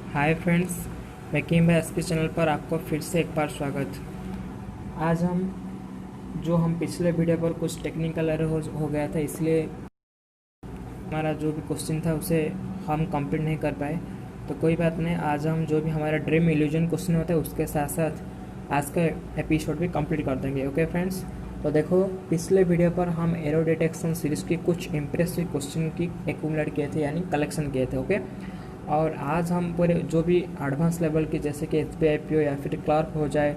Hi friends, वकीम भाई S P channel पर आपको फिर से एक बार स्वागत। आज हम पिछले वीडियो पर कुछ टेक्निकल एरर हो गया था, इसलिए हमारा जो भी क्वेश्चन था उसे हम कंप्लीट नहीं कर पाए। तो कोई बात नहीं, आज हम जो भी हमारा ड्रीम इल्यूजन क्वेश्चन होता है उसके साथ साथ आज का एपिसोड भी कंप्लीट कर देंगे। ओके फ्रेंड्स, तो देखो पिछले वीडियो पर हम एरो डिटेक्शन सीरीज़ की कुछ इंप्रेसिव क्वेश्चन की एक्यूमुलेट किए थे, यानी कलेक्शन किए थे। ओके, और आज हम पूरे जो भी एडवांस लेवल के जैसे कि SBI PO या फिर क्लर्क हो जाए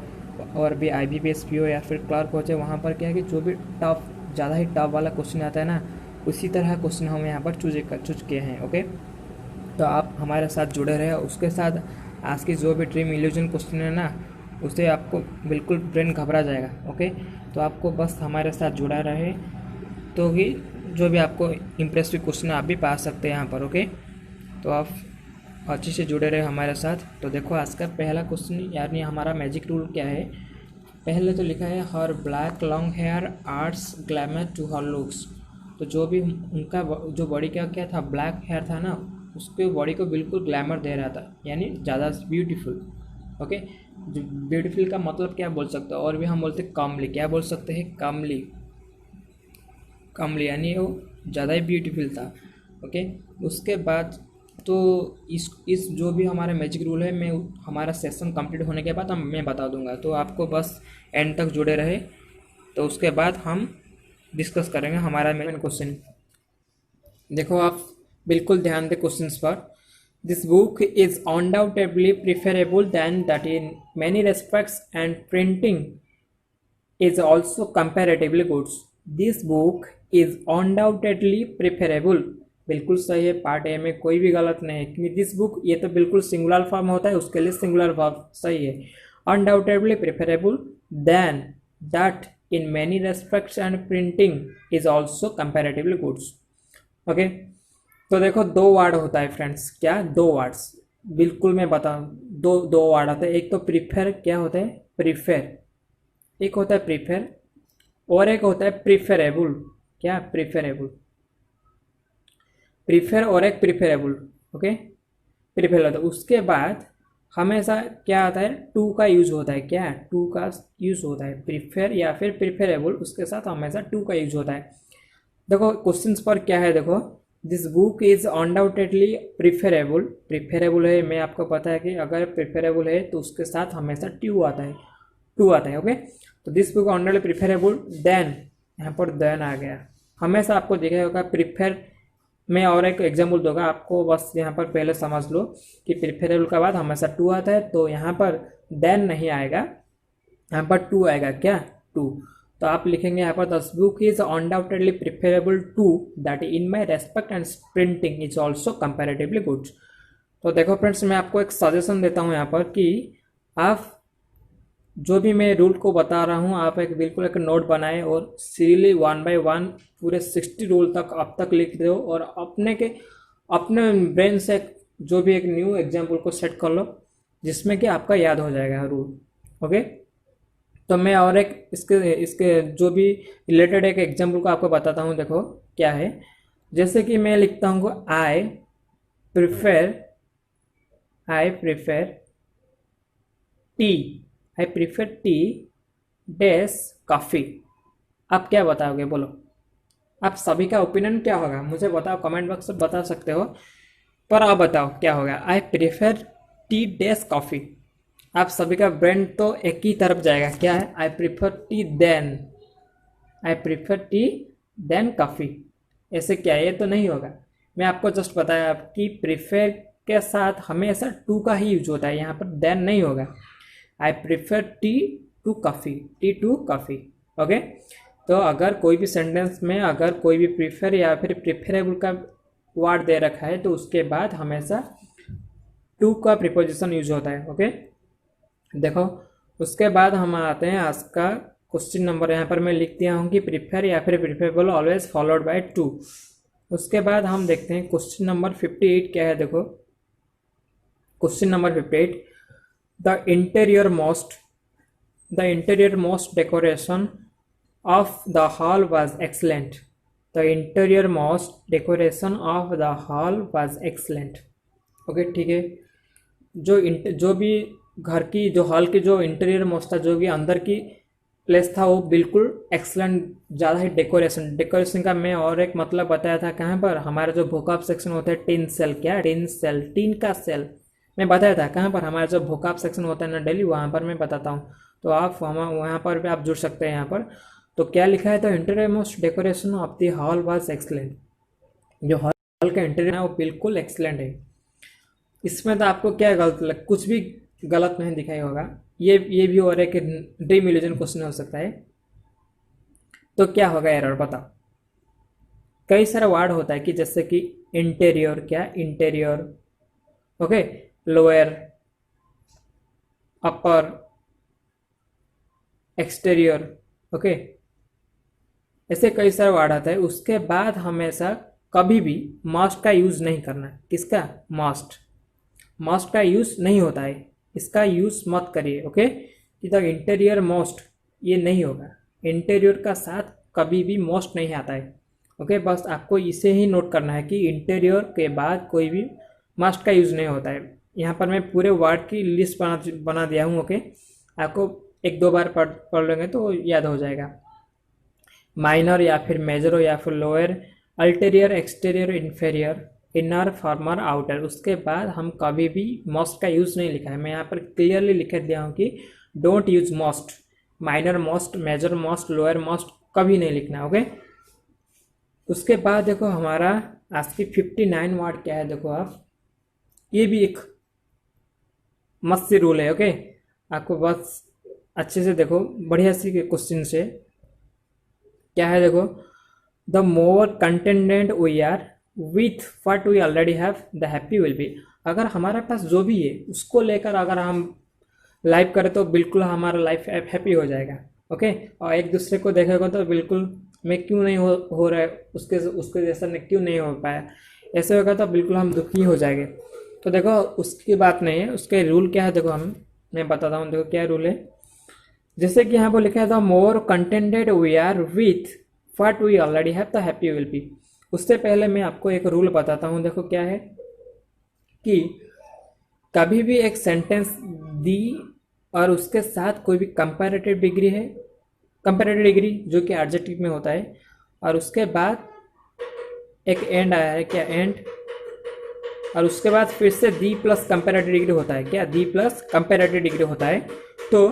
और भी IBPS PO या फिर क्लर्क हो जाए, वहाँ पर क्या है कि जो भी टफ ज़्यादा ही टफ वाला क्वेश्चन आता है ना, उसी तरह क्वेश्चन हम यहाँ पर चूज किए हैं। ओके, तो आप हमारे साथ जुड़े रहे। उसके साथ आज की जो भी ड्रीम इल्यूजन क्वेश्चन है ना, उससे आपको बिल्कुल ब्रेन घबरा जाएगा। ओके, तो आपको बस हमारे साथ जुड़ा रहे तो ही जो भी आपको इम्प्रेसिव क्वेश्चन आप भी पा सकते हैं यहाँ पर। ओके, तो आप अच्छे से जुड़े रहे हमारे साथ। तो देखो आज का पहला क्वेश्चन, यानी हमारा मैजिक रूल क्या है। पहले तो लिखा है her black long hair adds glamour to her looks. तो जो भी उनका जो बॉडी का क्या था, ब्लैक हेयर था ना, उसके बॉडी को बिल्कुल ग्लैमर दे रहा था, यानी ज़्यादा ब्यूटीफुल। ओके, जो ब्यूटीफुल का मतलब क्या बोल सकते हो, और भी हम बोलते हैं कमली। क्या बोल सकते हैं? कमली। कमली यानी वो ज़्यादा ही ब्यूटीफुल था। ओके, उसके बाद तो इस जो भी हमारा मैजिक रूल है, मैं हमारा सेशन कंप्लीट होने के बाद मैं बता दूंगा, तो आपको बस एंड तक जुड़े रहे। तो उसके बाद हम डिस्कस करेंगे हमारा मेन क्वेश्चन। देखो आप बिल्कुल ध्यान दें क्वेश्चंस पर। This book is undoubtedly preferable than that in many respects and printing is also comparatively good. This book is undoubtedly preferable. बिल्कुल सही है, पार्ट ए में कोई भी गलत नहीं है, क्योंकि दिस बुक ये तो बिल्कुल सिंगुलर फॉर्म होता है, उसके लिए सिंगुलर वर्ब सही है। Undoubtedly preferable than that in many respects and printing is also comparatively goods. Okay, तो देखो दो वर्ड होता है फ्रेंड्स। क्या? दो वर्ड्स, बिल्कुल मैं बताऊँ। दो वर्ड होता है। एक तो प्रीफर, क्या होता है? प्रीफर, एक होता है प्रीफर और एक होता है प्रीफरेबल। क्या? प्रीफरेबल, प्रीफर और एक प्रीफरेबल। ओके, प्रीफर होता है। उसके बाद हमेशा क्या आता है? टू का यूज होता है। क्या? टू का यूज होता है। प्रीफर या फिर प्रीफरेबल, उसके साथ हमेशा टू का यूज होता है। देखो क्वेश्चंस पर क्या है, देखो this book is undoubtedly preferable. Preferable है, मैं आपको पता है कि अगर प्रीफरेबल है तो उसके साथ हमेशा टू आता है, टू आता है। ओके, तो this book only preferable than, यहाँ पर देन आ गया। हमेशा आपको देखा होगा प्रिफर में, और एक एग्जाम्पल दूंगा आपको, बस यहाँ पर पहले समझ लो कि प्रिफरेबल के बाद हमेशा टू आता है, तो यहाँ पर देन नहीं आएगा, यहाँ पर टू आएगा। क्या? टू। तो आप लिखेंगे यहाँ पर this book is undoubtedly preferable to that in my respect and printing is also comparatively good. तो देखो फ्रेंड्स, मैं आपको एक सजेशन देता हूँ यहाँ पर कि आप जो भी मैं रूल को बता रहा हूँ, आप एक बिल्कुल एक नोट बनाए और सीरियली 1 बाय 1 पूरे 60 रूल तक अब तक लिख दो, और अपने ब्रेन से जो भी एक न्यू एग्जाम्पल को सेट कर लो जिसमें कि आपका याद हो जाएगा रूल। ओके, तो मैं और एक इसके इसके जो भी रिलेटेड एक एग्जाम्पल को आपको बताता हूँ। देखो क्या है, जैसे कि मैं लिखता हूँ आई प्रिफर टी, आई प्रीफर टी डैश कॉफ़ी। आप क्या बताओगे? बोलो, आप सभी का ओपिनियन क्या होगा? मुझे बताओ, कमेंट बॉक्स में बता सकते हो, पर आप बताओ क्या होगा। आई प्रीफर टी डैश कॉफ़ी। आप सभी का ब्रेन तो एक ही तरफ जाएगा। क्या है? I prefer tea than, I prefer tea than coffee. ऐसे क्या? ये तो नहीं होगा। मैं आपको जस्ट बताया आपकी प्रीफर के साथ हमेशा टू का ही यूज होता है, यहाँ पर देन नहीं होगा। I prefer tea to coffee, tea to coffee. Okay, तो अगर कोई भी सेंटेंस में अगर कोई भी प्रीफर या फिर प्रिफरेबल का वर्ड दे रखा है तो उसके बाद हमेशा टू का प्रीपोजिशन यूज होता है। ओके, देखो उसके बाद हम आते हैं आज का क्वेश्चन नंबर। यहाँ पर मैं लिख दिया हूँ कि प्रीफर या फिर preferable always followed by two. उसके बाद हम देखते हैं क्वेश्चन नंबर 58 क्या है। देखो question number 58, The interiormost decoration of the hall was excellent. The interiormost decoration of the hall was excellent. Okay, ठीक है। जो भी घर की जो हॉल की जो इंटीरियर मोस्ट था, जो भी अंदर की प्लेस था, वो बिल्कुल एक्सलेंट, ज़्यादा ही डेकोरेशन का मैं और एक मतलब बताया था कहाँ पर, हमारा जो भोकाप सेक्शन होता है टिन सेल, क्या टिन सेल, टीन का सेल मैं बताया था कहाँ पर, हमारा जो भोकाप सेक्शन होता है ना डेली, वहाँ पर मैं बताता हूँ। तो आप वहाँ पर भी आप जुड़ सकते हैं यहाँ पर। तो क्या लिखा है, तो interior most decoration of the hall was excellent. जो हॉल का इंटीरियर है वो बिल्कुल एक्सलेंट है। इसमें तो आपको क्या गलत कुछ भी गलत नहीं दिखाई होगा। ये भी और एक ड्रीम इल्यूजन क्वेश्चन हो सकता है। तो क्या होगा एरर बताओ। कई सारा वर्ड होता है कि जैसे कि इंटीरियर, क्या इंटीरियर, ओके, लोअर, अपर, एक्सटीरियर, ओके, ऐसे कई सारे वर्ड आता है। उसके बाद हमेशा कभी भी मस्ट का यूज नहीं करना है। किसका, मस्ट का यूज नहीं होता है, इसका यूज मत करिए, ओके। इधर इंटीरियर मोस्ट ये नहीं होगा, इंटीरियर का साथ कभी भी मोस्ट नहीं आता है, ओके। बस आपको इसे ही नोट करना है कि इंटीरियर के बाद कोई भी मस्ट का यूज नहीं होता है। यहाँ पर मैं पूरे वर्ड की लिस्ट बना दिया हूँ, ओके। आपको एक दो बार पढ़ लेंगे तो याद हो जाएगा। माइनर या फिर मेजर या फिर lower, ulterior, exterior, inferior, inner, farmer, outer. उसके बाद हम कभी भी मोस्ट का यूज़ नहीं लिखा है। मैं यहाँ पर क्लियरली लिख दिया हूँ कि don't use most, minor most, major most, lower most कभी नहीं लिखना, ओके। उसके बाद देखो हमारा आज की 59 वर्ड क्या है, देखो आप, ये भी एक मस्त सी रूल है, ओके। आपको बस अच्छे से देखो, बढ़िया सी क्वेश्चन से क्या है, देखो, the more contented we are with what we already have the happy will be. अगर हमारे पास जो भी है उसको लेकर अगर हम लाइफ करें तो बिल्कुल हमारा लाइफ हैप्पी हो जाएगा, ओके। और एक दूसरे को देखेगा तो बिल्कुल मैं क्यों नहीं हो रहा है, उसके जैसा क्यों नहीं हो पाया, ऐसे होगा तो बिल्कुल हम दुखी हो जाएंगे। तो देखो उसकी बात नहीं है, उसके रूल क्या है, देखो मैं बताता हूँ, देखो क्या रूल है। जैसे कि यहाँ पर लिखा है the more contented we are with what we already have the happy will be. उससे पहले मैं आपको एक रूल बताता हूँ, देखो क्या है कि कभी भी एक सेंटेंस दी और उसके साथ कोई भी कंपैरेटिव डिग्री है, कंपैरेटिव डिग्री जो कि एडजेक्टिव में होता है, और उसके बाद एक एंड आया है, क्या एंड, और उसके बाद फिर से दी प्लस कंपैरेटिव डिग्री होता है, क्या दी प्लस कंपैरेटिव डिग्री होता है। तो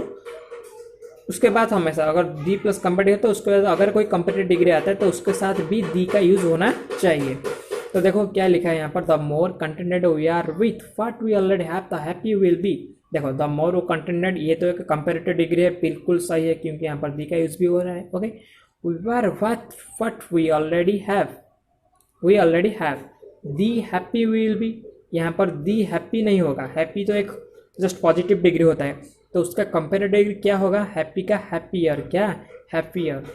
उसके बाद हमेशा अगर दी प्लस कंपेरेटिव है तो उसके बाद अगर कोई कंपेरेटिव डिग्री आता है तो उसके साथ भी दी का यूज होना चाहिए। तो देखो क्या लिखा है यहाँ पर, the more contented we are with what we already have the happy will be. देखो द मोर कंटेंटेड, ये तो एक कंपेरेटिव डिग्री है, बिल्कुल सही है क्योंकि यहाँ पर दी का यूज भी हो रहा है, okay. We are what we already have the happy will be. यहाँ पर दी हैप्पी नहीं होगा, हैप्पी तो एक जस्ट पॉजिटिव डिग्री होता है, तो उसका कंपेरेटिव डिग्री क्या होगा, हैप्पी का हैप्पियर, क्या हैप्पियर।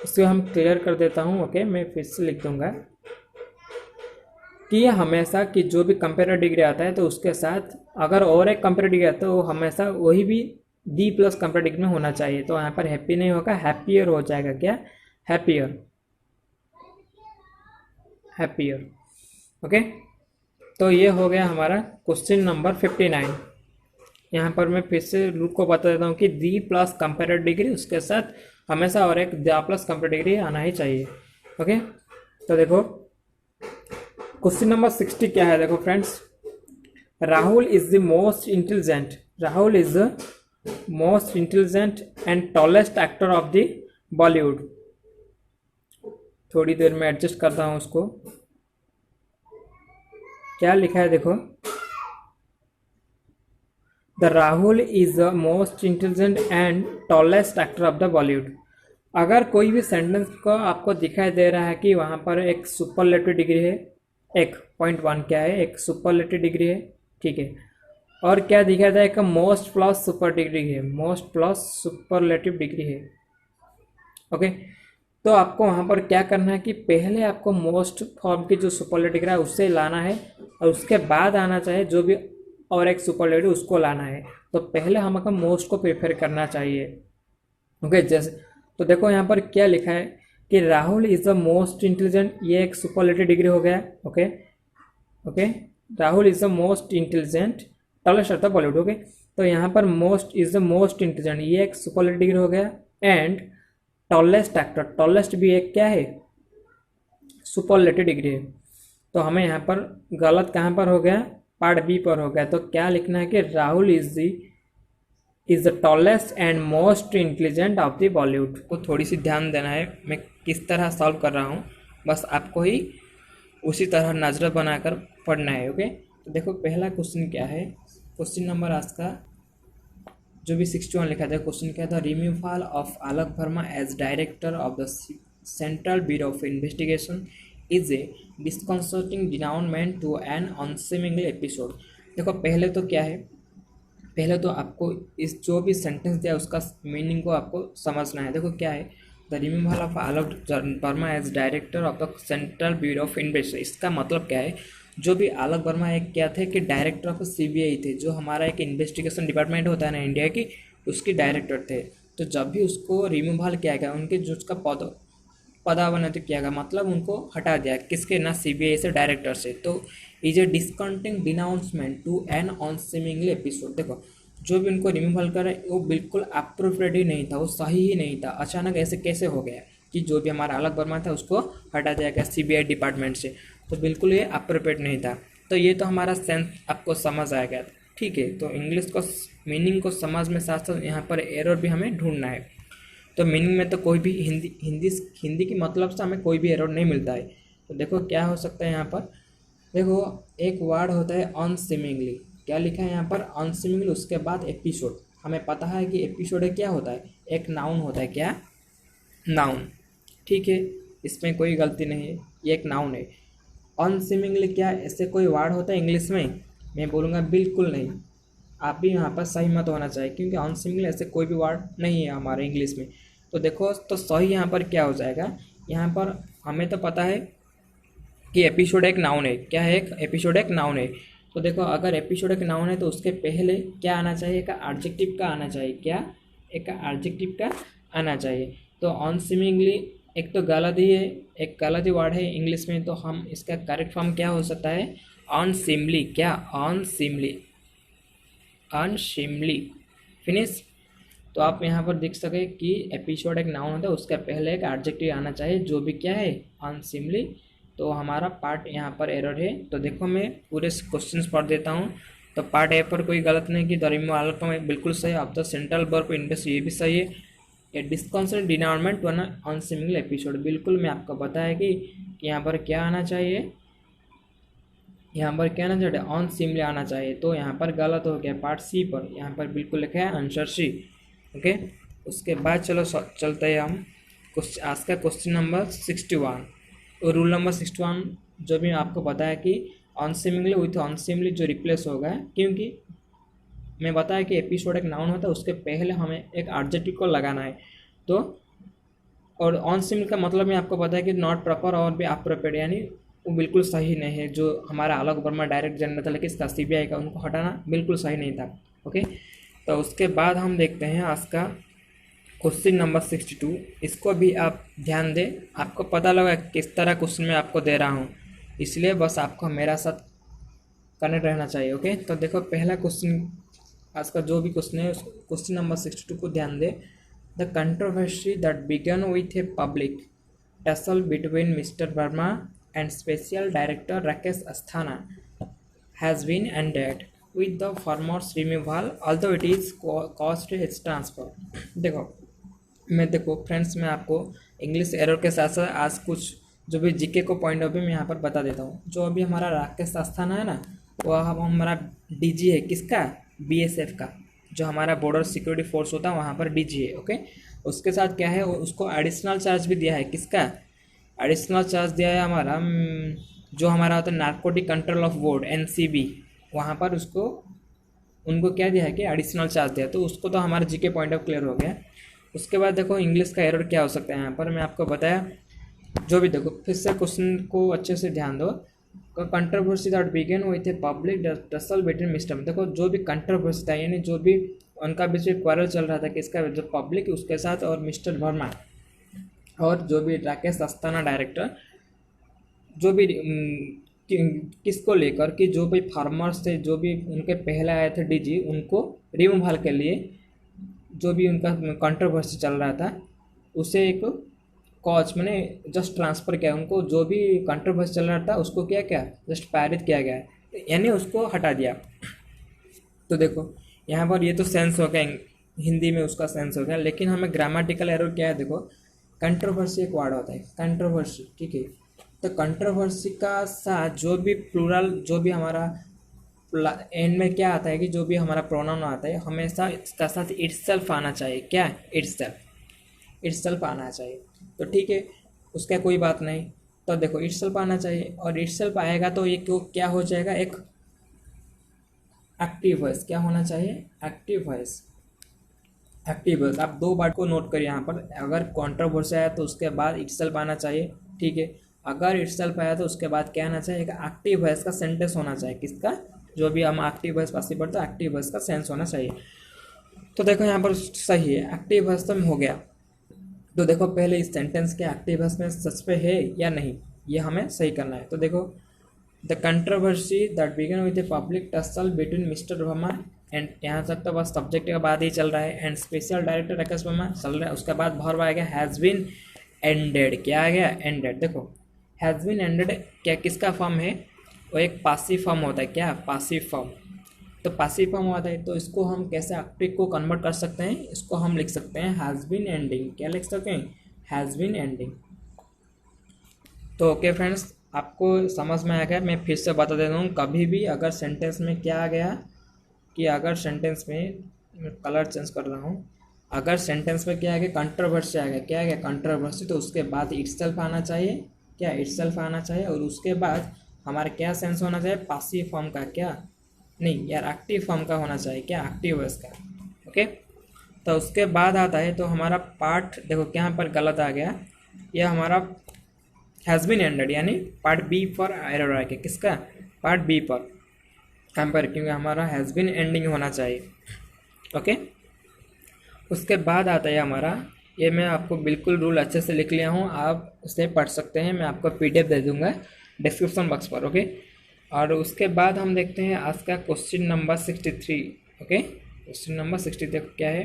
इसको हम क्लियर कर देता हूँ, ओके। मैं फिर से लिख दूंगा कि हमेशा कि जो भी कंपेरेटिव डिग्री आता है तो उसके साथ अगर और एक कंपेरेटिव डिग्री आता है तो हमेशा वही भी दी प्लस कंपेरेटिव डिग्री में होना चाहिए। तो यहाँ पर हैप्पी नहीं होगा, हैप्पियर हो जाएगा, क्या हैप्पियर, हैप्पियर, ओके। तो ये हो गया हमारा क्वेश्चन नंबर 59। यहाँ पर मैं फिर से रूल को बता देता हूँ कि दी प्लस कंपेरेटिव डिग्री उसके साथ हमेशा और एक द प्लस कंपेरेटिव डिग्री आना ही चाहिए, ओके। तो देखो क्वेश्चन नंबर 60 क्या है, देखो friends, Rahul is the most intelligent, Rahul is the most intelligent and tallest actor of the Bollywood. थोड़ी देर में एडजस्ट करता हूँ उसको, क्या लिखा है देखो, the Rahul is the most intelligent and tallest actor of the Bollywood. अगर कोई भी सेंटेंस को आपको दिखाई दे रहा है कि वहाँ पर एक सुपरलेटिव डिग्री है, एक पॉइंट 1 क्या है, एक सुपरलेटिव डिग्री है, ठीक है, और क्या दिखाई दे एक मोस्ट प्लस सुपर डिग्री है, मोस्ट प्लस सुपरलेटिव डिग्री है, ओके। तो आपको वहाँ पर क्या करना है कि पहले आपको मोस्ट फॉर्म की जो सुपरलेटिव डिग्री है उससे लाना है, और उसके बाद आना चाहिए जो भी और एक सुपरलेटिव उसको लाना है। तो पहले हमको मोस्ट को प्रेफर करना चाहिए, ओके। जैसे तो देखो यहाँ पर क्या लिखा है कि Rahul is the most intelligent, ये एक सुपरलेटिव डिग्री हो गया, okay, okay. Rahul is the most intelligent tallest था बॉलीवुड। ओके, तो यहाँ पर most is the most intelligent, ये एक सुपरलेटिव डिग्री हो गया। एंड टॉलेस्ट एक्टर, टॉलेस्ट भी एक क्या है, सुपरलेटिव डिग्री है। तो हमें यहाँ पर गलत कहाँ पर हो गया, पार्ट बी पर हो गया। तो क्या लिखना है कि Rahul is the tallest and most intelligent of the Bollywood. को थोड़ी सी ध्यान देना है मैं किस तरह सॉल्व कर रहा हूँ, बस आपको ही उसी तरह नजर बनाकर पढ़ना है। ओके, तो देखो पहला क्वेश्चन क्या है, क्वेश्चन नंबर आज का जो भी 61 लिखा था, क्वेश्चन क्या था, removal of Alok Verma as director of the Central Bureau of Investigation is a disconcerting denouement to an unseemingly episode. देखो पहले तो क्या है, पहले तो आपको इस जो भी सेंटेंस दिया उसका मीनिंग को आपको समझना है। देखो क्या है, the removal of Alok Verma as director of the Central Bureau of Investigation, इसका मतलब क्या है, जो भी आलोक वर्मा एक क्या थे कि डायरेक्टर ऑफ सीबीआई थे, जो हमारा एक इन्वेस्टिगेशन डिपार्टमेंट होता है ना इंडिया की, उसकी डायरेक्टर थे। तो जब भी उसको रिमूवल किया गया, उनके जो उसका पदावनति किया गया, मतलब उनको हटा दिया, किसके ना, सीबीआई से, डायरेक्टर से। तो is a discounting denouement to an unseemingly episode. देखो जो भी उनको रिमूवल करे वो बिल्कुल अप्रोप्रिएट ही नहीं था, वो सही ही नहीं था। अचानक ऐसे कैसे हो गया कि जो भी हमारा आलोक वर्मा था उसको हटा दिया गया सीबीआई डिपार्टमेंट से, तो बिल्कुल ये अप्रोप्रिएट नहीं था। तो ये तो हमारा सेंस आपको समझ आ गया, ठीक है। तो इंग्लिश को मीनिंग को समझ में साथ साथ यहाँ पर एरर भी हमें ढूंढना है। तो मीनिंग में तो कोई भी हिंदी की मतलब से हमें कोई भी एरर नहीं मिलता है। तो देखो क्या हो सकता है यहाँ पर, देखो एक वर्ड होता है अनसीमिंगली, क्या लिखा है यहाँ पर, अनसीमिंगली, उसके बाद एपिसोड। हमें पता है कि एपिसोड क्या होता है, एक नाउन होता है, क्या, नाउन, ठीक है, इसमें कोई गलती नहीं है, ये एक नाउन है। अनसीमिंगली क्या ऐसे कोई वर्ड होता है इंग्लिश में, मैं बोलूँगा बिल्कुल नहीं। आप भी यहाँ पर सही मत होना चाहिए, क्योंकि अनसीमिंगली ऐसे कोई भी वर्ड नहीं है हमारे इंग्लिश में। तो देखो तो सही यहाँ पर क्या हो जाएगा, यहाँ पर हमें तो पता है कि एपिसोड एक नाउन है, क्या है, एक एपिसोड एक नाउन है। तो देखो अगर एपिसोड एक नाउन है तो उसके पहले क्या आना चाहिए, एक एडजेक्टिव का आना चाहिए, क्या, एक एडजेक्टिव का आना चाहिए। तो अनसीमिंगली एक तो गलत ही है, एक गलत ही वर्ड है इंग्लिश में, तो हम इसका करेक्ट फॉर्म क्या हो सकता है, अनसीमली, क्या, अनसीमली, अनसीमली, फिनिश। तो आप यहाँ पर देख सके कि एपिसोड एक नाउन होता है, उसका पहले एक एडजेक्टिव आना चाहिए, जो भी क्या है, अनसीमली। तो हमारा पार्ट यहाँ पर एरर है। तो देखो मैं पूरे क्वेश्चंस पढ़ देता हूँ। तो पार्ट ए पर कोई गलत नहीं कि दरिम आलोक में बिल्कुल सही, अब तो सेंट्रल वर्ब इन्वेस्ट ये भी सही है। ये डिस्कंसर्ट डिनाउंसमेंट वन अनसीमिंगली एपिसोड, बिल्कुल मैं आपको बताया कि यहाँ पर क्या आना चाहिए, यहाँ पर क्या आना चाहिए, अनसीमली आना चाहिए। तो यहाँ पर गलत हो गया पार्ट सी पर, यहाँ पर बिल्कुल लिखा है आंसर सी। ओके, उसके बाद चलो चलते हैं हम आज का क्वेश्चन नंबर 61। रूल नंबर 61 जो भी आपको बताया कि अनसीमिंगली विथ अनसीमली जो रिप्लेस होगा, क्योंकि मैं बताया कि एपिसोड एक नाउन होता है, उसके पहले हमें एक एडजेक्टिव को लगाना है। तो और अनसीमली का मतलब मैं आपको पता है कि नॉट प्रॉपर और भी अप्रोप्रिएट, यानी वो बिल्कुल सही नहीं है। जो हमारा आलोक वर्मा डायरेक्ट जनरल था लेकिन इसका सीबीआई का, उनको हटाना बिल्कुल सही नहीं था। ओके, तो उसके बाद हम देखते हैं आज का क्वेश्चन नंबर 62। इसको भी आप ध्यान दें, आपको पता लगा किस तरह क्वेश्चन मैं आपको दे रहा हूँ, इसलिए बस आपको मेरा साथ कनेक्ट रहना चाहिए। ओके, तो देखो पहला क्वेश्चन आज का जो भी क्वेश्चन है, क्वेश्चन नंबर 62 को ध्यान दें। The controversy that began with a public tussle between Mister Verma and special director Rakesh Asthana has been ended with the former's removal although it is cost its transfer। देखो फ्रेंड्स, मैं आपको इंग्लिश एरर के साथ साथ आज कुछ जो भी जीके को पॉइंट ऑफ व्यू में यहाँ पर बता देता हूँ। जो अभी हमारा राकेश अस्थाना है ना, वह हमारा डीजी है, किसका, बीएसएफ का, जो हमारा बॉर्डर सिक्योरिटी फोर्स होता है वहाँ पर डीजी है। ओके, उसके साथ क्या है, उसको एडिशनल चार्ज भी दिया है, किसका, एडिशनल चार्ज दिया है हमारा जो हमारा होता है narcotic control of board, NCB, वहाँ पर उनको क्या दिया है कि एडिशनल चार्ज दिया। तो उसको तो हमारा जीके पॉइंट ऑफ क्लियर हो गया। उसके बाद देखो इंग्लिश का एरर क्या हो सकता है, यहाँ पर मैं आपको बताया। जो भी देखो फिर से क्वेश्चन को अच्छे से ध्यान दो। Controversy that began with a public tussle between Mister, देखो जो भी कंट्रोवर्सी था, यानी जो भी उनका बीच में क्वारल चल रहा था किसका, जो पब्लिक उसके साथ और मिस्टर वर्मा और जो भी राकेश अस्थाना डायरेक्टर, जो भी किसको लेकर कि जो भी फार्मर्स थे, जो भी उनके पहले आए थे डीजी, उनको रिमूवल के लिए जो भी उनका कंट्रोवर्सी चल रहा था उसे एक कॉज मैंने जस्ट ट्रांसफ़र किया, उनको जो भी कंट्रोवर्सी चल रहा था उसको क्या क्या जस्ट पारित किया गया है, यानी उसको हटा दिया। तो देखो यहाँ पर ये तो सेंस हो गया, हिंदी में उसका सेंस हो गया, लेकिन हमें ग्रामेटिकल एरर क्या है, देखो कंट्रोवर्सी एक वर्ड होता है, कंट्रोवर्सी, ठीक है। तो कंट्रोवर्सी का साथ जो भी प्लूरल, जो भी हमारा एंड में क्या आता है कि जो भी हमारा प्रोनाउन आता है हमेशा इसका साथ इटसेल्फ आना चाहिए, क्या इटसेल्फ आना चाहिए। तो ठीक है, उसका कोई बात नहीं। तो देखो इटसेल्फ आना चाहिए, और इटसेल्फ आएगा तो ये क्यों क्या हो जाएगा, एक एक्टिव वॉइस। क्या होना चाहिए, एक्टिव वॉइस। एक्टिव वॉइस आप दो बार को नोट करिए यहाँ पर, अगर कंट्रोवर्सी आया तो उसके बाद इटसेल्फ आना चाहिए, ठीक है। अगर इटसेल्फ आया तो उसके बाद क्या आना चाहिए, एक एक्टिव वॉइस का सेंटेंस होना चाहिए, किसका, जो भी हम एक्टिव वॉइस पास पढ़ते हैं एक्टिव वॉइस का सेंस होना चाहिए। तो देखो यहाँ पर सही है, एक्टिव वॉइस तो हो गया। तो देखो पहले इस सेंटेंस के एक्टिव वॉइस में सच पे है या नहीं, ये हमें सही करना है। तो देखो the controversy that began with a public tussle between Mister Verma and, यहाँ तक तो बस सब्जेक्ट के बाद ही चल रहा है, and special director Rakesh Verma चल रहा है, उसके बाद भर आ गया हैज़ बीन एंडेड। क्या आ गया, एंडेड। देखो हैज़ बीन एंडेड क्या किसका फॉर्म है, वो एक पासिव फॉर्म होता है, क्या पासिव फॉर्म। तो पासिव फॉर्म होता है, तो इसको हम कैसे एक्टिव को कन्वर्ट कर सकते हैं, इसको हम लिख सकते हैं हैज़ बीन एंडिंग। क्या लिख सकते हैं, हैज़ बीन एंडिंग। तो ओके फ्रेंड्स, आपको समझ में आ गया। मैं फिर से बता देता हूँ, कभी भी अगर सेंटेंस में क्या आ गया कि अगर सेंटेंस में कलर चेंज कर रहा हूँ, अगर सेंटेंस में क्या आ गया, कंट्रोवर्सी आ गया, क्या आ गया कंट्रोवर्सी, तो उसके बाद इटसेल्फ आना चाहिए, क्या इटसेल्फ आना चाहिए, और उसके बाद हमारा क्या सेंस होना चाहिए, पासिव फॉर्म का, क्या नहीं यार एक्टिव फॉर्म का होना चाहिए, क्या एक्टिव वॉइस का, ओके। तो उसके बाद आता है तो हमारा पार्ट, देखो यहाँ पर गलत आ गया, यह हमारा हैज़ बीन एंडेड, यानी पार्ट बी पर एरर आ गया, किसका, पार्ट बी पर यहाँ पर, क्योंकि हमारा हैज़ बीन एंडिंग होना चाहिए, ओके। उसके बाद आता है हमारा, ये मैं आपको बिल्कुल रूल अच्छे से लिख लिया हूँ, आप उसे पढ़ सकते हैं, मैं आपको PDF दे दूँगा डिस्क्रिप्शन बॉक्स पर, ओके। और उसके बाद हम देखते हैं आज का question number 63, okay. Question number 63 क्या है,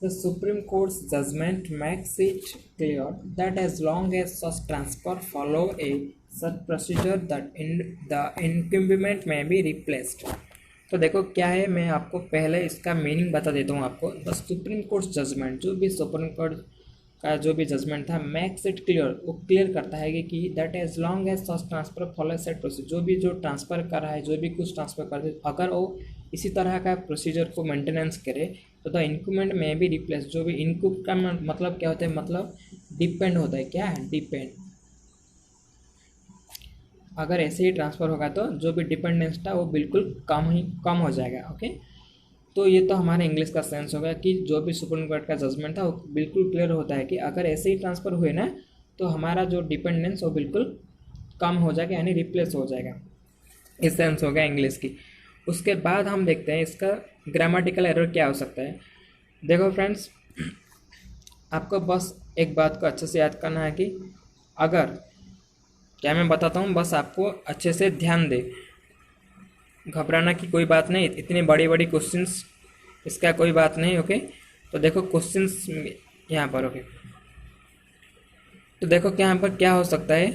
the Supreme Court's judgement makes it clear that as long as such transfer follow a such procedure that in the incumbent may be replaced. तो देखो क्या है, मैं आपको पहले इसका मीनिंग बता देता हूँ आपको। द सुप्रीम कोर्ट जजमेंट, जो भी सुप्रीम कोर्ट का जो भी जजमेंट था, मैक्स इट क्लियर, वो क्लियर करता है कि that as long as such transfer follow set procedure, जो भी जो ट्रांसफ़र कर रहा है, जो भी कुछ ट्रांसफ़र कर रहे, अगर वो इसी तरह का प्रोसीजर को मेंटेनेंस करे तो द इंक्रीमेंट में भी रिप्लेस, जो भी इनक्यूब का मतलब क्या होता है, मतलब डिपेंड होता है, क्या है, डिपेंड। अगर ऐसे ही ट्रांसफ़र होगा तो जो भी डिपेंडेंस था वो बिल्कुल कम हो जाएगा, ओके। तो ये तो हमारे इंग्लिश का सेंस होगा कि जो भी सुप्रीम कोर्ट का जजमेंट था वो बिल्कुल क्लियर होता है कि अगर ऐसे ही ट्रांसफ़र हुए ना तो हमारा जो डिपेंडेंस वो बिल्कुल कम हो जाएगा, यानी रिप्लेस हो जाएगा। इस सेंस हो गया इंग्लिश की। उसके बाद हम देखते हैं इसका ग्रामेटिकल एरर क्या हो सकता है। देखो फ्रेंड्स, आपको बस एक बात को अच्छे से याद करना है कि अगर, क्या मैं बताता हूँ, बस आपको अच्छे से ध्यान दे, घबराना की कोई बात नहीं, इतनी बड़ी बड़ी क्वेश्चंस इसका कोई बात नहीं, ओके। तो देखो क्वेश्चंस यहाँ पर, ओके। तो देखो क्या यहाँ पर क्या हो सकता है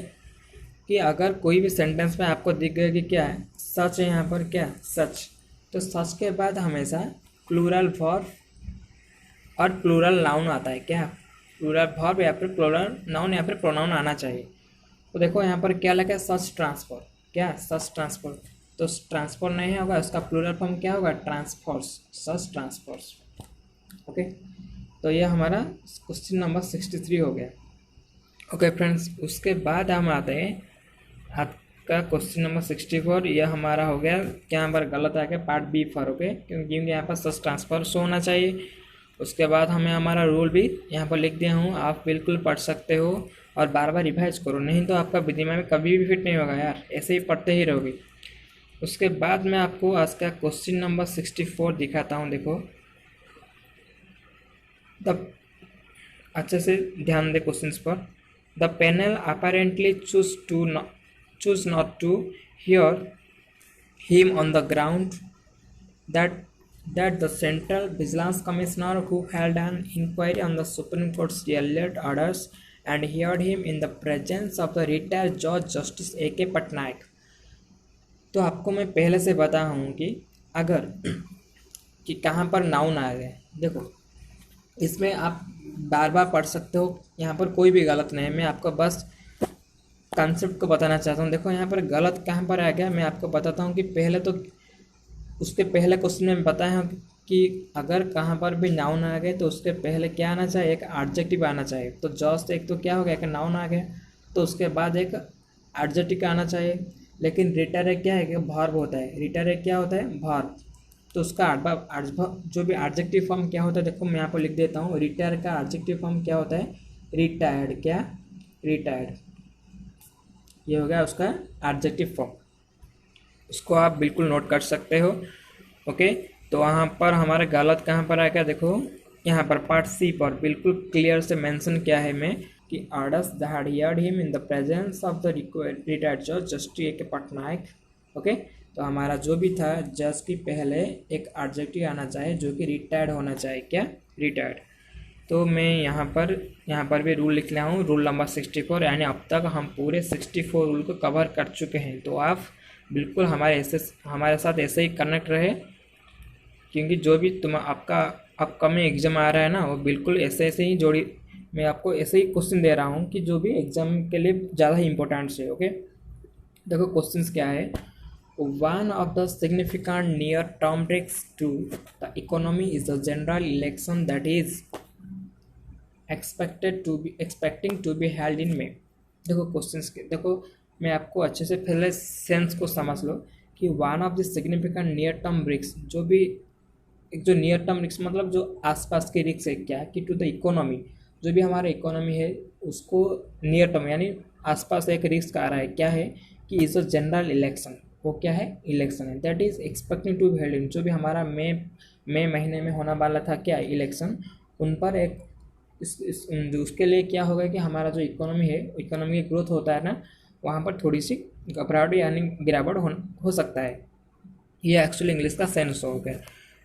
कि अगर कोई भी सेंटेंस में आपको दिख गया कि क्या है, सच है, यहाँ पर क्या सच, तो सच के बाद हमेशा प्लूरल वर्ब और प्लूरल नाउन आता है, क्या प्लूरल वर्ब या फिर प्लूरल नाउन या फिर प्रोनाउन आना चाहिए। तो देखो यहाँ पर क्या लगा, सच ट्रांसफर, क्या सच ट्रांसफर, तो ट्रांसफर नहीं होगा, उसका प्लूरल फॉर्म क्या होगा, ट्रांसफर्स, सच ट्रांसफर्स, ओके। तो ये हमारा क्वेश्चन नंबर 63 हो गया, ओके फ्रेंड्स। उसके बाद हम आते हैं आपका क्वेश्चन नंबर 64, यह हमारा हो गया, क्या यहाँ पर गलत आ गया, पार्ट बी फॉर, ओके, क्योंकि यहाँ पर सच ट्रांसफर शो होना चाहिए। उसके बाद हमें हमारा रूल भी यहाँ पर लिख दिया हूँ, आप बिल्कुल पढ़ सकते हो और बार बार रिवाइज करो, नहीं तो आपका दिमाग में कभी भी फिट नहीं होगा यार, ऐसे ही पढ़ते ही रहोगे। उसके बाद मैं आपको आज का क्वेश्चन नंबर 64 दिखाता हूँ। देखो तब अच्छे से ध्यान दे क्वेश्चंस पर। The panel apparently choose not to hear him on the ground that the Central Vigilance Commissioner, who held an inquiry on the Supreme Court's delayed orders and heard him in the presence of the retired Judge Justice A.K. Patnaik. तो आपको मैं पहले से बता हूँ कि अगर कि कहाँ पर नाउन आ गए, देखो इसमें आप बार बार पढ़ सकते हो, यहाँ पर कोई भी गलत नहीं है। मैं आपको बस कॉन्सेप्ट को बताना चाहता हूँ। देखो यहाँ पर गलत कहाँ पर आ गया, मैं आपको बताता हूँ कि पहले तो उसके पहले क्वेश्चन में बताया हूँ कि अगर कहाँ पर भी नाउन आ गए तो उसके पहले क्या आना चाहिए, एक एडजेक्टिव आना चाहिए। तो जस्ट एक तो क्या हो गया, एक नाउन आ गया तो उसके बाद एक एडजेक्टिव आना चाहिए। लेकिन रिटर क्या है कि वर्ब होता है, रिटर क्या होता है, वर्ब। तो उसका जो भी एडजेक्टिव फॉर्म क्या होता है, देखो मैं यहाँ पर लिख देता हूँ। रिटायर का एडजेक्टिव फॉर्म क्या होता है, रिटायर्ड। क्या, रिटायर्ड। ये हो गया उसका एडजेक्टिव फॉर्म, इसको आप बिल्कुल नोट कर सकते हो। ओके, तो वहाँ पर हमारा गलत कहाँ पर आएगा, देखो यहाँ पर पार्ट सी पर बिल्कुल क्लियर से मेंशन किया है मैं कि orders that had heard him in the presence of the retired जज जस्टिस ए.के. पटनायक। ओके, तो हमारा जो भी था जज की पहले एक एडजेक्टिव आना चाहिए जो कि रिटायर्ड होना चाहिए। क्या, रिटायर्ड। तो मैं यहाँ पर भी रूल लिख रहा हूँ, रूल नंबर 64। यानी अब तक हम पूरे 64 रूल को कवर कर चुके हैं। तो आप बिल्कुल हमारे साथ ऐसे ही कनेक्ट रहे, क्योंकि जो भी आपका अपकमिंग एग्जाम आ रहा है ना, वो बिल्कुल ऐसे ही जोड़ी। मैं आपको ऐसे ही क्वेश्चन दे रहा हूँ कि जो भी एग्जाम के लिए ज़्यादा ही इंपॉर्टेंट है। ओके, देखो क्वेश्चंस क्या है। One of the significant near term risk to the economy is the general election that is expecting to be held in May. देखो क्वेश्चंस के, देखो मैं आपको अच्छे से पहले सेंस को समझ लो कि one of the significant near term risk, जो भी एक जो नियर टर्म रिस्क मतलब जो आसपास के रिस्क है, क्या है कि टू द इकोनॉमी, जो भी हमारा इकोनॉमी है उसको नियर टर्म यानी आसपास एक रिस्क आ रहा है। क्या है कि इज अ जनरल इलेक्शन, वो क्या है, इलेक्शन है। That is expecting to be held in, जो भी हमारा मई महीने में होने वाला था क्या, इलेक्शन, उन पर एक उसके लिए क्या होगा कि हमारा जो इकोनॉमी है, इकोनॉमी की ग्रोथ होता है ना, वहाँ पर थोड़ी सी घबराहट यानी गिरावट हो सकता है। ये एक्चुअली इंग्लिश का सेंस हो गया।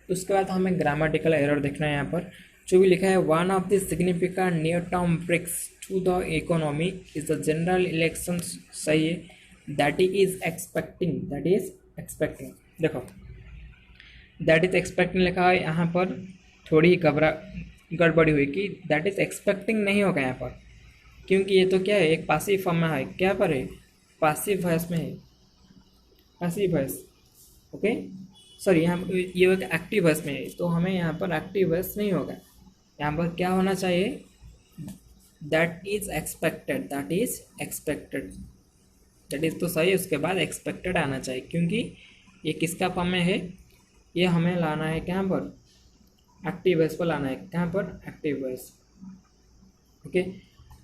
उसके बाद हमें ग्रामेटिकल एरर देखना है। यहाँ पर जो भी लिखा है, one of the significant near term breaks to the economy is the general election, सही है। That is expecting, that is expecting. देखो दैट इज एक्सपेक्टिंग लिखा है, यहाँ पर थोड़ी गड़बड़ी हुई कि दैट इज एक्सपेक्टिंग नहीं होगा यहाँ पर, क्योंकि ये तो क्या है, एक पासिव फॉर्म में है। क्या पर है, पासिव वॉइस में है, पासिव वॉइस। ओके, सॉरी, यहाँ ये एक एक्टिव वॉइस में है, तो हमें यहाँ पर एक्टिव वॉइस नहीं होगा। यहाँ पर क्या होना चाहिए, that is expected, that is expected, that is तो सही है। उसके बाद एक्सपेक्टेड आना चाहिए, क्योंकि ये किसका फॉर्म में है, ये हमें लाना है कहाँ पर, एक्टिव वॉइस पर लाना है। कहाँ पर, एक्टिव वॉइस। ओके,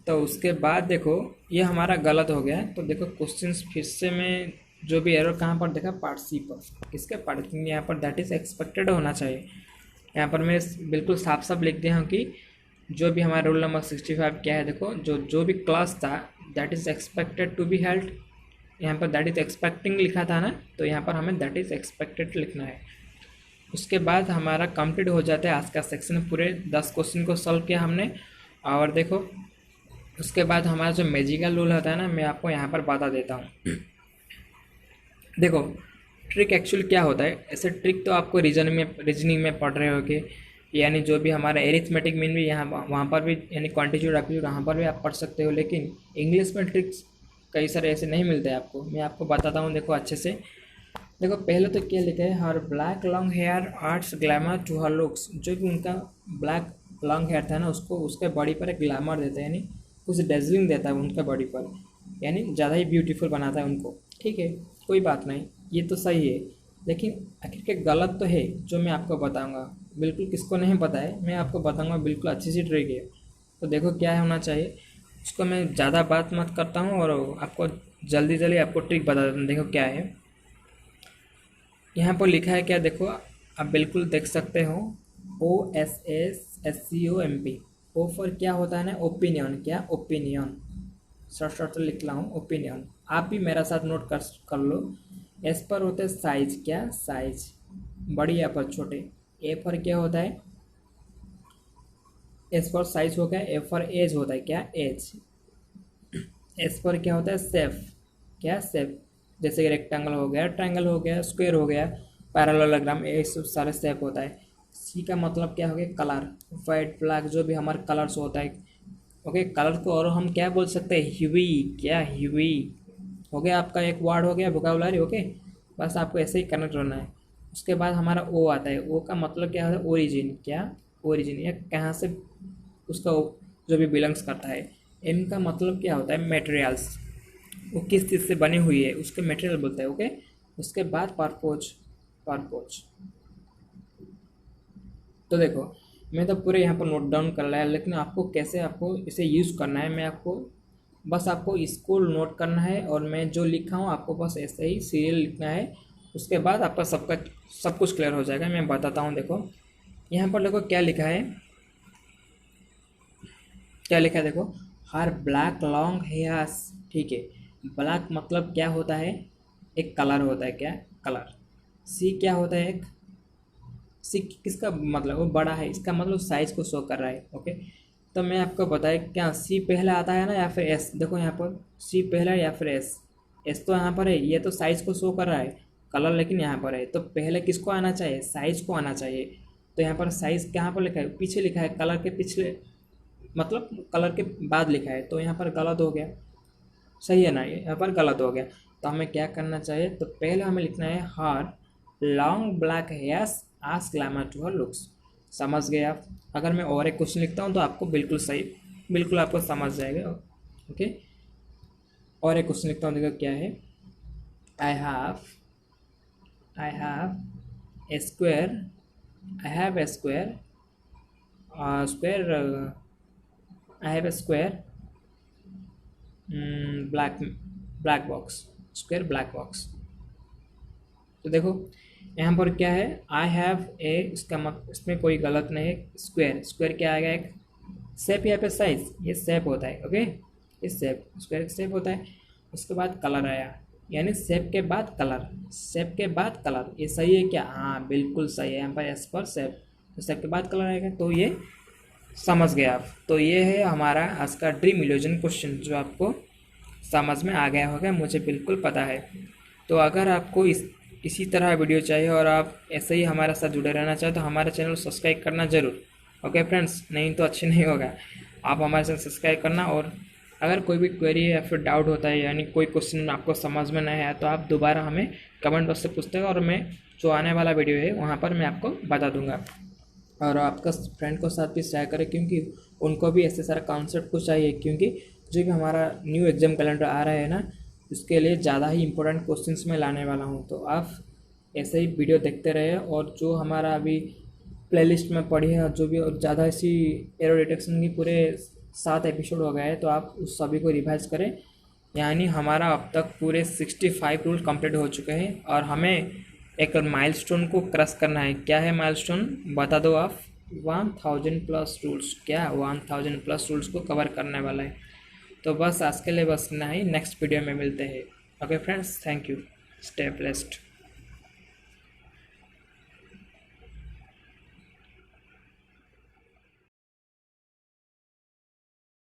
तो उसके बाद देखो ये हमारा गलत हो गया है। तो देखो क्वेश्चंस फिर से मैं जो भी एरर कहाँ पर देखा, पार्ट सी पर, किसके पार्ट, क्योंकि यहाँ पर दैट इज एक्सपेक्टेड होना चाहिए। यहाँ पर मैं बिल्कुल साफ साफ लिख दिया हूँ कि जो भी हमारा रूल नंबर 65 क्या है, देखो जो भी क्लास था that is expected to be held, यहाँ पर दैट इज एक्सपेक्टिंग लिखा था ना, तो यहाँ पर हमें दैट इज एक्सपेक्टेड लिखना है। उसके बाद हमारा कंप्लीट हो जाता है आज का सेक्शन। पूरे 10 क्वेश्चन को सॉल्व किया हमने। और देखो उसके बाद हमारा जो मैजिकल रूल होता है ना, मैं आपको यहाँ पर बता देता हूँ। देखो ट्रिक एक्चुअली क्या होता है, ऐसे ट्रिक तो आपको रीजनिंग में पढ़ रहे हो कि यानी जो भी हमारा एरिथमेटिक मीन भी यहाँ वहाँ पर भी, यानी क्वांटिट्यूड एप्टीट्यूड वहाँ पर भी आप पढ़ सकते हो। लेकिन इंग्लिश में ट्रिक्स कई सारे ऐसे नहीं मिलते आपको, मैं आपको बताता हूँ। देखो अच्छे से देखो, पहले तो क्या लिखा है, her black long hair adds glamour to her looks. जो भी उनका ब्लैक लॉन्ग हेयर था ना, उसको उसके बॉडी पर एक ग्लैमर देता है, यानी कुछ डेजलिंग देता है उनके बॉडी पर, यानी ज़्यादा ही ब्यूटीफुल बनाता है उनको। ठीक है, कोई बात नहीं, ये तो सही है। लेकिन आखिर के गलत तो है जो मैं आपको बताऊंगा, बिल्कुल किसको नहीं पता है, मैं आपको बताऊंगा, बिल्कुल अच्छी सी ट्रिक है। तो देखो क्या होना चाहिए, उसको मैं ज़्यादा बात मत करता हूँ और आपको जल्दी जल्दी आपको ट्रिक बता देता हूँ। देखो क्या है, यहाँ पर लिखा है क्या, देखो आप बिल्कुल देख सकते हो, OSSSCOMP। ओ फॉर क्या होता है ना, ओपिनियन। क्या, ओपिनियन, शॉर्ट लिख रहा हूँ, ओपिनियन। आप भी मेरा साथ नोट कर लो। एस पर होता है साइज, क्या साइज, बड़ी या पर छोटे। ए पर क्या होता है, एस पर साइज हो गया। ए पर एज होता है, क्या एज। एस पर क्या होता है शेप, क्या शेप, जैसे कि रेक्टेंगल हो गया, ट्रायंगल हो गया, स्क्वायर हो गया, पैरेललोग्राम, ये सब सारे शेप होता है। सी का मतलब क्या हो गया कलर, वाइट ब्लैक जो भी हमारे कलर्स होता है। ओके, कलर को और हम क्या बोल सकते हैं ह्यूई, क्या ह्यूई हो गया आपका एक वर्ड हो गया वोकैबुलरी। ओके, बस आपको ऐसे ही कनेक्ट रहना है। उसके बाद हमारा ओ आता है। ओ का मतलब क्या होता है ओरिजिन, क्या ओरिजिन, या कहाँ से उसका जो भी बिलोंग्स करता है। एन का मतलब क्या होता है मटेरियल्स, वो किस चीज़ से बनी हुई है उसके मटेरियल बोलते हैं। ओके, उसके बाद परपोज, परपोज। तो देखो मैं तो पूरे यहाँ पर नोट डाउन कर लिया, लेकिन आपको कैसे आपको इसे यूज़ करना है, मैं आपको बस आपको इसको नोट करना है, और मैं जो लिखा हूँ आपको बस ऐसे ही सीरियल लिखना है। उसके बाद आपका सबका सब कुछ क्लियर हो जाएगा। मैं बताता हूँ, देखो यहाँ पर देखो क्या लिखा है, क्या लिखा है देखो, हर ब्लैक लॉन्ग हेयर्स। ठीक है, ब्लैक मतलब क्या होता है, एक कलर होता है, क्या कलर। सी क्या होता है, एक सी किसका मतलब वो बड़ा है, इसका मतलब साइज को शो कर रहा है। ओके, तो मैं आपको बताया क्या सी पहले आता है ना या फिर एस। देखो यहाँ पर सी पहला है या फिर एस। एस तो यहाँ पर है, ये तो साइज को शो कर रहा है, कलर लेकिन यहाँ पर है, तो पहले किसको आना चाहिए, साइज को आना चाहिए। तो यहाँ पर साइज कहाँ पर लिखा है, पीछे लिखा है, कलर के पिछले मतलब कलर के बाद लिखा है, तो यहाँ पर गलत हो गया। सही है ना, यहाँ पर गलत हो गया। तो हमें क्या करना चाहिए, तो पहले हमें लिखना है हर लॉन्ग ब्लैक हेयर्स आस्क ग्लैमर टू हर लुक्स। समझ गए आप। अगर मैं और एक क्वेश्चन लिखता हूँ तो आपको बिल्कुल सही, बिल्कुल आपको समझ जाएगा। ओके, और एक क्वेश्चन लिखता हूँ, देखो क्या है। I have, I have a square, I have a square, square, I have a square black, black box, square black box. तो देखो यहाँ पर क्या है, आई हैव ए, इसका मत इसमें कोई गलत नहीं है। स्क्वायर, स्क्वायर क्या आएगा, एक शेप, यहाँ पे साइज, ये शेप होता है। ओके, ये शेप, स्क्वायर शेप होता है। उसके बाद कलर आया, यानी शेप के बाद कलर, शेप के बाद कलर, ये सही है क्या, हाँ बिल्कुल सही है। यहाँ पर एस पर शेप, तो शेप के बाद कलर आएगा, तो ये समझ गए आप। तो ये है हमारा आज का ड्रीम इल्यूजन क्वेश्चन, जो आपको समझ में आ गया होगा, मुझे बिल्कुल पता है। तो अगर आपको इसी तरह वीडियो चाहिए और आप ऐसे ही हमारे साथ जुड़े रहना चाहे तो हमारे चैनल को सब्सक्राइब करना ज़रूर। ओके फ्रेंड्स, नहीं तो अच्छी नहीं होगा। आप हमारे साथ सब्सक्राइब करना, और अगर कोई भी क्वेरी या फिर डाउट होता है, यानी कोई क्वेश्चन आपको समझ में नहीं आया, तो आप दोबारा हमें कमेंट बॉक्स से पूछते हैं, और मैं जो आने वाला वीडियो है वहाँ पर मैं आपको बता दूँगा। और आपका फ्रेंड को साथ भी शेयर करें, क्योंकि उनको भी ऐसे सारा कॉन्सेप्ट को चाहिए, क्योंकि जो भी हमारा न्यू एग्जाम कैलेंडर आ रहा है ना, उसके लिए ज़्यादा ही इंपॉर्टेंट क्वेश्चंस मैं लाने वाला हूँ। तो आप ऐसे ही वीडियो देखते रहे, और जो हमारा अभी प्लेलिस्ट में पड़ी है, और जो भी और ज़्यादा ऐसी एरर डिटेक्शन की पूरे 7 एपिसोड हो गए हैं, तो आप उस सभी को रिवाइज करें। यानी हमारा अब तक पूरे 65 रूल कंप्लीट हो चुके हैं, और हमें एक माइलस्टोन को क्रॉस करना है। क्या है माइलस्टोन, बता दो आप। 1000 प्लस रूल्स, क्या 1000 प्लस रूल्स को कवर करने वाला है। तो बस आज के लिए बस इतना ही, नेक्स्ट वीडियो में मिलते हैं। Okay friends, thank you, stay blessed.